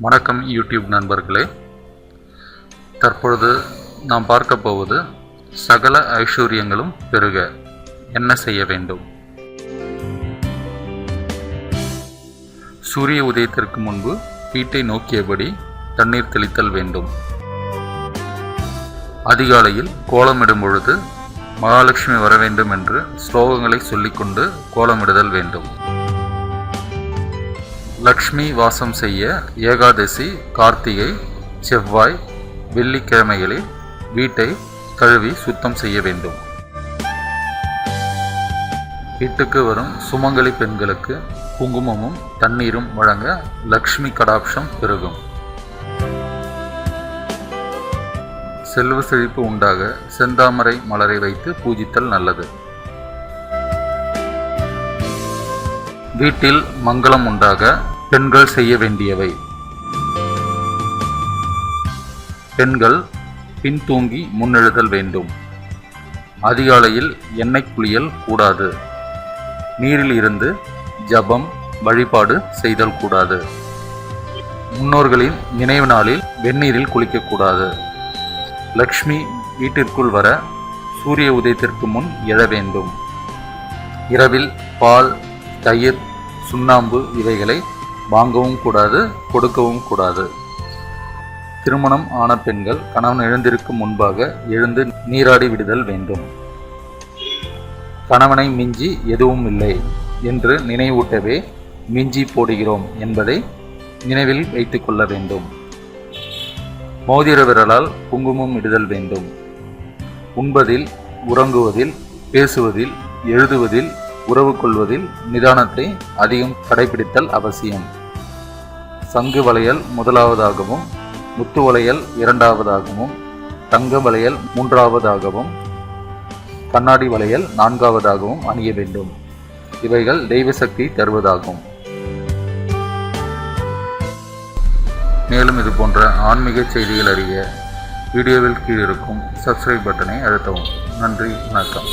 வணக்கம் யூடியூப் நண்பர்களே. தற்பொழுது நாம் பார்க்க போவது சகல ஐஸ்வர்யங்களும் பெருக என்ன செய்ய வேண்டும். சூரிய உதயத்திற்கு முன்பு வீட்டை நோக்கியபடி தண்ணீர் தெளித்தல் வேண்டும். அதிகாலையில் கோலமிடும் பொழுது மகாலட்சுமி வர வேண்டும் என்று ஸ்லோகங்களை சொல்லிக்கொண்டு கோலமிடுதல் வேண்டும். லக்ஷ்மி வாசம் செய்ய ஏகாதசி, கார்த்திகை, செவ்வாய், வெள்ளிக்கிழமைகளில் வீட்டை கழுவி சுத்தம் செய்ய வேண்டும். வீட்டுக்கு வரும் சுமங்கலி பெண்களுக்கு குங்குமமும் தண்ணீரும் வழங்க லக்ஷ்மி கடாட்சம் பெருகும். செல்வ செழிப்பு உண்டாக செந்தாமரை மலரை வைத்து பூஜித்தல் நல்லது. வீட்டில் மங்களம் உண்டாக பெண்கள் செய்ய வேண்டியவை: பெண்கள் பின்தூங்கி முன்னெழுதல் வேண்டும். அதிகாலையில் எண்ணெய் குளியல் கூடாது. நீரில் இருந்து ஜபம், வழிபாடு செய்தல் கூடாது. முன்னோர்களின் நினைவு நாளில் வெந்நீரில் குளிக்கக்கூடாது. லக்ஷ்மி வீட்டிற்குள் வர சூரிய உதயத்திற்கு முன் எழ வேண்டும். இரவில் பால், தயிர், சுண்ணாம்பு இவைகளை வாங்கவும் கூடாது, கொடுக்கவும் கூடாது. திருமணம் ஆன பெண்கள் கணவன் எழுந்திருக்கும் முன்பாக எழுந்து நீராடி விடுதல் வேண்டும். கணவனை மிஞ்சி எதுவும் இல்லை என்று நினைவூட்டவே மிஞ்சி போடுகிறோம் என்பதை நினைவில் வைத்துக் கொள்ள வேண்டும். மோதிர விரலால் குங்குமம் இடுதல் வேண்டும். உண்பதில், உறங்குவதில், பேசுவதில், எழுதுவதில், உறவு கொள்வதில் நிதானத்தை அதிகம் கடைபிடித்தல் அவசியம். சங்கு வளையல் முதலாவதாகவும், முத்து வளையல் இரண்டாவதாகவும், தங்க வளையல் மூன்றாவதாகவும், கண்ணாடி வளையல் நான்காவதாகவும் அணிய வேண்டும். இவைகள் தெய்வ சக்தி தருவதாகும். மேலும் இது போன்ற ஆன்மீக செய்திகள் அறிய வீடியோவில் கீழ் இருக்கும் சப்ஸ்கிரைப் பட்டனை அழுத்தவும். நன்றி, வணக்கம்.